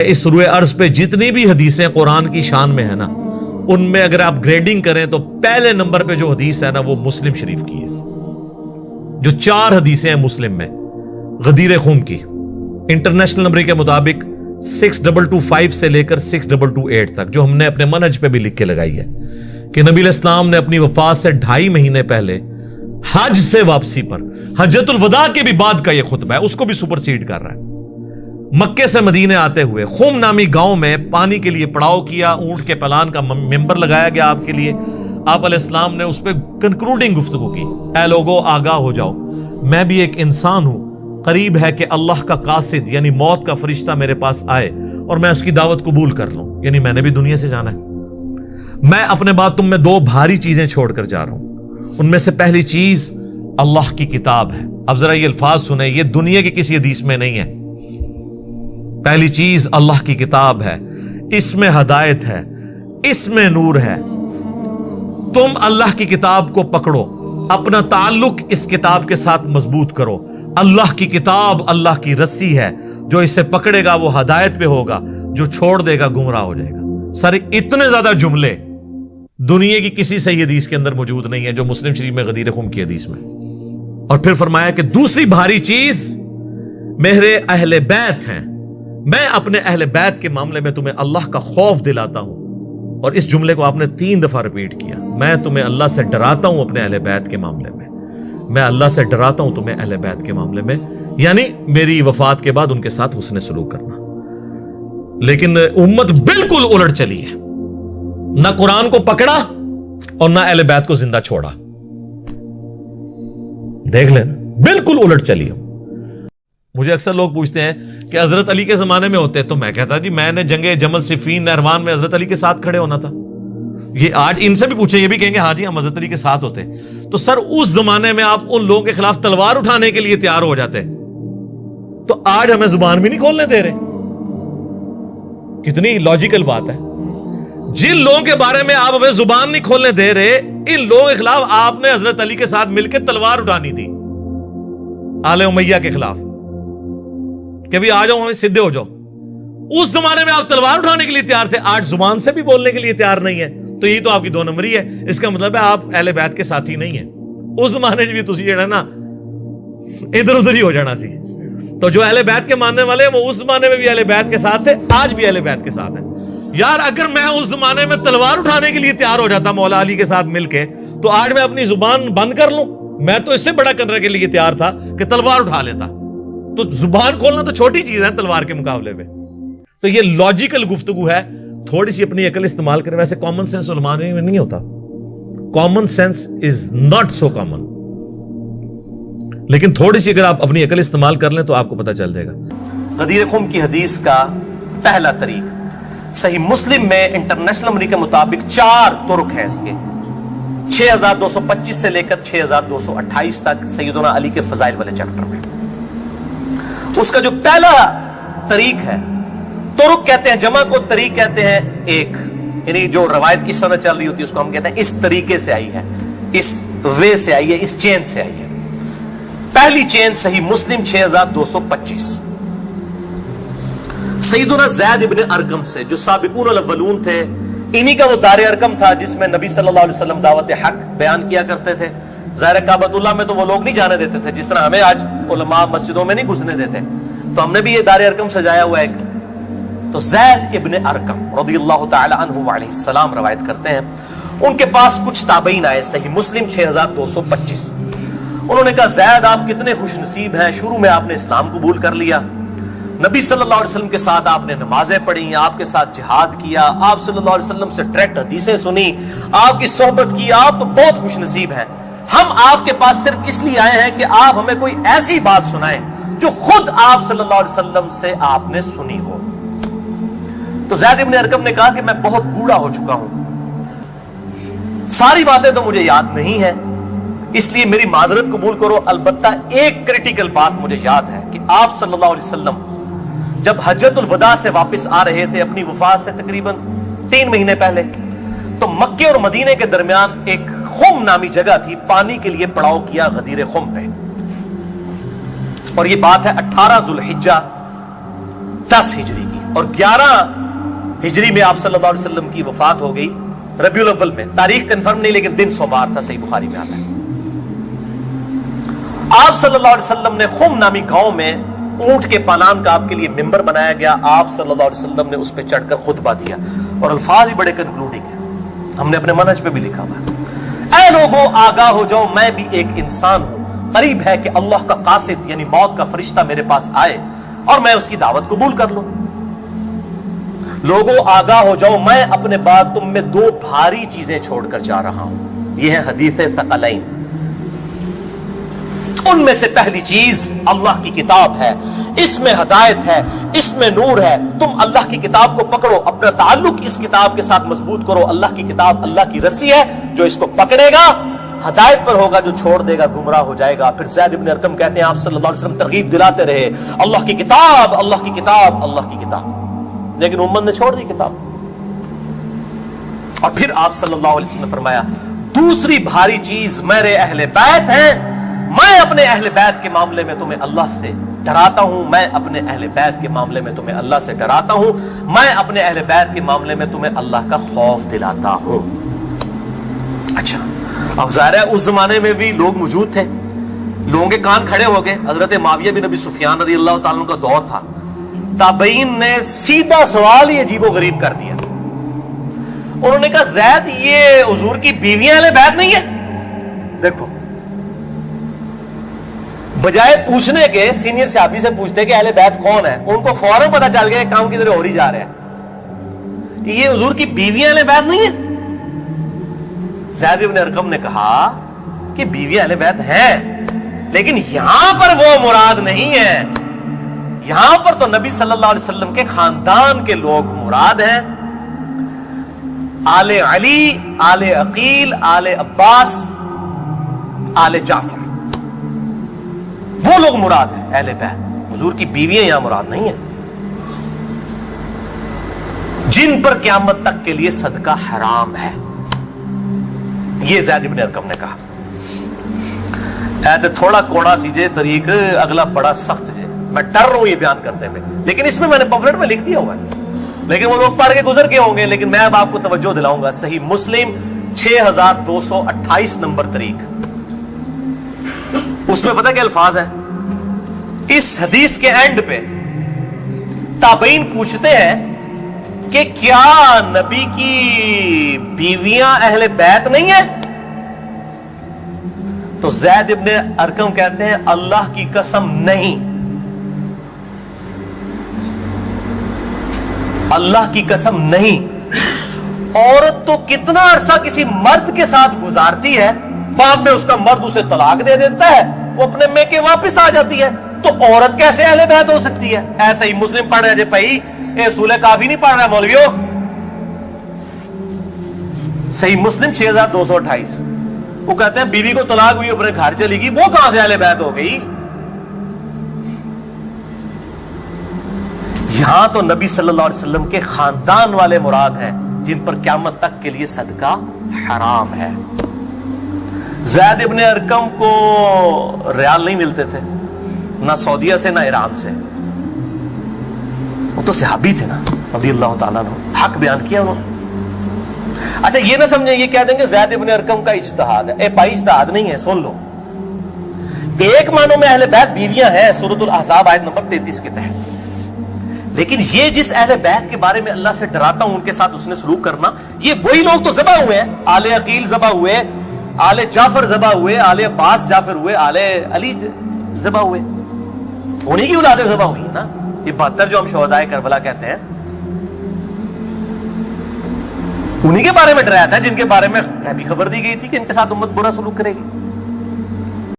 اس روئے ارض پہ جتنی بھی حدیثیں قرآن کی شان میں ہے نا، ان میں اگر آپ گریڈنگ کریں تو پہلے نمبر پہ جو حدیث ہے نا وہ مسلم شریف کی ہے۔ جو 4 حدیثیں ہیں مسلم میں غدیر خم کی، انٹرنیشنل نمبر کے مطابق 6225 سے لے کر 6228 تک، جو ہم نے اپنے منہج پہ بھی لکھ کے لگائی ہے کہ نبی علیہ السلام نے اپنی وفات سے 2.5 مہینے پہلے حج سے واپسی پر، حجۃ الوداع کے بھی بعد کا یہ خطبہ ہے، اس کو بھی سپرسیڈ کر رہا ہے، مکے سے مدینے آتے ہوئے خم نامی گاؤں میں پانی کے لیے پڑاؤ کیا، اونٹ کے پلان کا ممبر لگایا گیا آپ کے لیے، آپ علیہ السلام نے اس پہ کنکلوڈنگ گفتگو کی، اے لوگو آگاہ ہو جاؤ، میں بھی ایک انسان ہوں، قریب ہے کہ اللہ کا قاصد یعنی موت کا فرشتہ میرے پاس آئے اور میں اس کی دعوت قبول کر لوں، یعنی میں نے بھی دنیا سے جانا ہے۔ میں اپنے بعد تم میں 2 بھاری چیزیں چھوڑ کر جا رہا ہوں، ان میں سے پہلی چیز اللہ کی کتاب ہے۔ اب ذرا یہ الفاظ سنیں، یہ دنیا کی کسی حدیث میں نہیں ہے۔ پہلی چیز اللہ کی کتاب ہے، اس میں ہدایت ہے، اس میں نور ہے۔ تم اللہ کی کتاب کو پکڑو، اپنا تعلق اس کتاب کے ساتھ مضبوط کرو۔ اللہ کی کتاب اللہ کی رسی ہے، جو اسے پکڑے گا وہ ہدایت پہ ہوگا، جو چھوڑ دے گا گمراہ ہو جائے گا۔ سارے اتنے زیادہ جملے دنیا کی کسی صحیح حدیث کے اندر موجود نہیں ہے، جو مسلم شریف میں غدیر خم کی حدیث میں۔ اور پھر فرمایا کہ دوسری بھاری چیز میرے اہل بیت ہیں، میں اپنے اہل بیت کے معاملے میں تمہیں اللہ کا خوف دلاتا ہوں۔ اور اس جملے کو آپ نے 3 دفعہ ریپیٹ کیا، میں تمہیں اللہ سے ڈراتا ہوں اپنے اہل بیت کے معاملے میں، میں اللہ سے ڈراتا ہوں تمہیں اہل بیت کے معاملے میں، یعنی میری وفات کے بعد ان کے ساتھ حسن سلوک کرنا۔ لیکن امت بالکل الٹ چلی ہے، نہ قرآن کو پکڑا اور نہ اہل بیت کو زندہ چھوڑا۔ دیکھ لیں، بالکل الٹ چلی ہو۔ مجھے اکثر لوگ پوچھتے ہیں کہ حضرت علی کے زمانے میں ہوتے، تو میں کہتا جی میں نے جنگ جمل صفین نہروان میں حضرت علی کے ساتھ کھڑے ہونا تھا۔ یہ آج ان سے بھی پوچھیں، یہ بھی کہیں گے ہاں جی ہم حضرت علی کے ساتھ ہوتے۔ تو سر اس زمانے میں آپ ان لوگوں کے خلاف تلوار اٹھانے کے لیے تیار ہو جاتے، تو آج ہمیں زبان بھی نہیں کھولنے دے رہے۔ کتنی لاجیکل بات ہے، جن لوگوں کے بارے میں آپ ہمیں زبان نہیں کھولنے دے رہے، ان لوگوں کے خلاف آپ نے حضرت علی کے ساتھ مل کے تلوار اٹھانی تھی، آل امیہ کے خلاف، کہ بھی آ جاؤ ہمیں سدھے ہو جاؤ۔ اس زمانے میں آپ تلوار اٹھانے کے لیے تیار تھے، آج زبان سے بھی بولنے کے لیے تیار نہیں ہے، تو یہی تو آپ کی 2 نمبری ہے۔ اس کا مطلب ہے آپ اہل بیت کے ساتھی نہیں ہیں۔ اس زمانے میں بھی تسی جڑا نا ادھر ادھر ہی ہو جانا سی۔ تو جو اہل بیت کے ماننے والے ہیں وہ اس زمانے میں بھی اہل بیت کے ساتھ تھے، آج بھی اہل بیت کے ساتھ ہیں۔ یار اگر میں اس زمانے میں تلوار اٹھانے کے لیے تیار ہو جاتا مولا علی کے ساتھ مل کے، تو آج میں اپنی زبان بند کر لوں؟ میں تو اس سے بڑا کرنے کے لیے تیار تھا کہ تلوار اٹھا لیتا۔ تو زبان کھولنا تو چھوٹی چیز ہے تلوار کے مقابلے میں۔ تو یہ لاجیکل گفتگو ہے، تھوڑی سی اپنی عقل استعمال کریں۔ ویسے کامن سینس علماء میں نہیں ہوتا، common sense is not so common, لیکن تھوڑی سی اگر آپ اپنی عقل استعمال کر لیں تو آپ کو پتہ چل جائے گا۔ غدیر خم کی حدیث کا پہلا طریق صحیح مسلم میں انٹرنیشنل نمبر کے مطابق 4 طرق ہیں اس کے، 6225 سے لے کر 6228 تک سیدنا علی کے فضائل والے چیپٹر میں۔ اس کا جو پہلا طریق ہے، طرق کہتے ہیں جمع کو، طریق کہتے ہیں ایک، یعنی جو روایت کی سند چل رہی ہوتی ہے اس کو ہم کہتے ہیں اس طریقے سے آئی ہے، اس وے سے آئی ہے، اس چین سے آئی ہے۔ پہلی چین صحیح مسلم 6225 سیدنا زید ابن ارقم سے، جو سابقون الاولون تھے، انہی کا وہ دار ارقم تھا جس میں نبی صلی اللہ علیہ وسلم دعوت حق بیان کیا کرتے تھے۔ ظاہر کعبۃ اللہ میں تو وہ لوگ نہیں جانے دیتے تھے، جس طرح ہمیں آج علماء مسجدوں میں نہیں گھسنے دیتے، تو ہم نے بھی یہ دار ارقم سجایا ہوا ہے ایک۔ تو زید ابن ارقم رضی اللہ تعالی عنہ علیہ السلام روایت کرتے ہیں، ان کے پاس کچھ تابعین آئے، صحیح مسلم 6225۔ انہوں نے کہا زید آپ کتنے خوش نصیب ہیں، شروع میں آپ نے اسلام قبول کر لیا، نبی صلی اللہ علیہ وسلم کے ساتھ آپ نے نمازیں پڑھی، آپ کے ساتھ جہاد کیا، آپ صلی اللہ علیہ وسلم سے ڈائریکٹ حدیثیں سنی، آپ کی صحبت کی، آپ تو بہت خوش نصیب ہیں۔ ہم آپ کے پاس صرف اس لیے آئے ہیں کہ آپ ہمیں کوئی ایسی بات سنائیں جو خود آپ صلی اللہ علیہ وسلم سے آپ نے سنی ہو۔ تو زید ابن ارقم نے کہا کہ میں بہت بوڑھا ہو چکا ہوں، ساری باتیں تو مجھے یاد نہیں ہیں، اس لیے میری معذرت قبول کرو، البتہ ایک کریٹیکل بات مجھے یاد ہے کہ آپ صلی اللہ علیہ وسلم جب حجۃ الوداع سے واپس آ رہے تھے اپنی وفات سے تقریباً 3 مہینے پہلے، تو مکے اور مدینے کے درمیان ایک خم نامی جگہ تھی، پانی کے لیے پڑاؤ کیا غدیر خم پہ، اور یہ بات ہے 18 ذوالحجہ 10 ہجری کی۔ اور 11 ہجری میں آپ صلی اللہ علیہ وسلم کی وفات ہو گئی ربیع الاول میں. تاریخ کنفرم نہیں لیکن دن سوموار تھا, صحیح بخاری میں آتا ہے. آپ صلی اللہ علیہ وسلم نے خم نامی گاؤں میں اونٹ کے پالان کا آپ کے لیے ممبر بنایا گیا. آپ صلی اللہ علیہ وسلم نے اس پہ چڑھ کر خطبہ دیا اور الفاظ ہی بڑے کنکلوڈنگ ہیں, ہم نے اپنے منہج پہ بھی لکھا ہوا ہے. اے لوگوں آگاہ ہو جاؤ, میں بھی ایک انسان ہوں, قریب ہے کہ اللہ کا قاصد یعنی موت کا فرشتہ میرے پاس آئے اور میں اس کی دعوت قبول کر لوں. لوگوں آگاہ ہو جاؤ, میں اپنے بعد تم میں 2 بھاری چیزیں چھوڑ کر جا رہا ہوں. یہ ہے حدیث ثقلین. ان میں سے پہلی چیز اللہ کی کتاب ہے, اس میں ہدایت ہے, اس میں نور ہے. تم اللہ کی کتاب کو پکڑو, اپنا تعلق اس کتاب کے ساتھ مضبوط کرو. اللہ کی کتاب اللہ کی رسی ہے, جو اس کو پکڑے گا ہدایت پر ہوگا, جو چھوڑ دے گا گمراہ ہو جائے گا. پھر زید بن ارقم کہتے ہیں آپ صلی اللہ علیہ وسلم ترغیب دلاتے رہے, اللہ کی کتاب, اللہ کی کتاب, اللہ کی کتاب, لیکن امت نے چھوڑ دی کتاب. اور پھر آپ صلی اللہ علیہ وسلم نے فرمایا دوسری بھاری چیز میرے اہل بیت ہیں, میں اپنے اہل بیت کے معاملے میں تمہیں اللہ سے ڈراتا ہوں, میں اپنے اہل بیت کے معاملے میں تمہیں اللہ سے ڈراتا ہوں, میں اپنے اہل بیت کے معاملے میں تمہیں اللہ کا خوف دلاتا ہوں. اچھا, اب ظاہر ہے اس زمانے میں بھی لوگ موجود تھے, لوگوں کے کان کھڑے ہو گئے. حضرت معاویہ بن ابی سفیان رضی اللہ تعالیٰ عنہ کا دور تھا. تابعین نے سیدھا سوال ہی عجیب و غریب کر دیا. انہوں نے کہا زید یہ حضور کی بیویاں اہل بیت نہیں ہے؟ دیکھو, بجائے پوچھنے کے سینئر صحابی سے پوچھتے کہ اہل بیت کون ہے, ان کو فوراً پتہ چل گیا کام کی طرح ہو ہی جا رہا ہے. یہ حضور کی بیویاں اہل بیت نہیں ہے؟ زید بن ارقم نے کہا کہ بیویاں اہل بیت ہیں, لیکن یہاں پر وہ مراد نہیں ہے. یہاں پر تو نبی صلی اللہ علیہ وسلم کے خاندان کے لوگ مراد ہیں. آل علی, آل عقیل, آل عباس, آل جعفر, وہ لوگ مراد ہیں اہل بیت. حضور کی بیویاں یہاں مراد نہیں ہیں, جن پر قیامت تک کے لیے صدقہ حرام ہے. یہ زید بن ارقم نے کہا. تھوڑا کوڑا سیجے طریق, اگلا بڑا سخت جے. میں ڈر رہا ہوں یہ بیان کرتے ہوئے, لیکن اس میں نے پمفلٹ میں لکھ دیا ہوا ہے, لیکن وہ لوگ پڑھ کے گزر کے ہوں گے. لیکن میں اب آپ کو توجہ دلاؤں گا. صحیح مسلم 6228 نمبر طریق, اس میں پتہ کیا الفاظ ہیں؟ اس حدیث کے اینڈ پہ تابعین پوچھتے ہیں کہ کیا نبی کی بیویاں اہل بیت نہیں ہیں؟ تو زید ابن ارقم کہتے ہیں اللہ کی قسم نہیں, اللہ کی قسم نہیں. عورت تو کتنا عرصہ کسی مرد کے ساتھ گزارتی ہے, بعد میں اس کا مرد اسے طلاق دے دیتا ہے, وہ اپنے میکے واپس آ جاتی ہے, تو عورت کیسے اہل بیت ہو سکتی ہے؟ ایسا ہی مسلم پڑھ رہے جے بھائی, اے سولہ کافی نہیں پڑھ رہا مولویو. صحیح مسلم 6228, وہ کہتے ہیں بیوی کو طلاق ہوئی, اپنے گھر چلی گئی, وہ کہاں سے اہل بیت ہو گئی؟ یہاں تو نبی صلی اللہ علیہ وسلم کے خاندان والے مراد ہیں, جن پر قیامت تک کے لیے صدقہ حرام ہے. زید ابن ارقم کو ریال نہیں ملتے تھے, نہ سعودیہ سے نہ ایران سے. وہ تو صحابی تھے نا رضی اللہ تعالیٰ عنہ, حق بیان کیا انہوں نے. اچھا یہ نہ سمجھیں, یہ کہہ دیں کہ زید ابن ارقم کا اجتہاد ہے. اے بھائی اجتہاد نہیں ہے, سن لو. ایک معنوں میں اہل بیت بیویاں ہیں سورۃ الاحزاب آیت نمبر 33 کے تحت, لیکن یہ جس اہل بیت کے بارے میں اللہ سے ڈراتا ہوں ان کے ساتھ اس نے سلوک کرنا, یہ وہی لوگ تو ذبح ہوئے ہیں. آل عقیل ذبح ہوئے, آل جعفر ذبح ہوئے, آل عباس جعفر ہوئے, آل علی ذبح ہوئے, انہی کی اولادیں ذبح ہوئی ہیں نا. یہ 72 جو ہم شہدائے کربلا کہتے ہیں, انہی کے بارے میں ڈرایا تھا, جن کے بارے میں غیبی خبر دی گئی تھی کہ ان کے ساتھ امت برا سلوک کرے گی.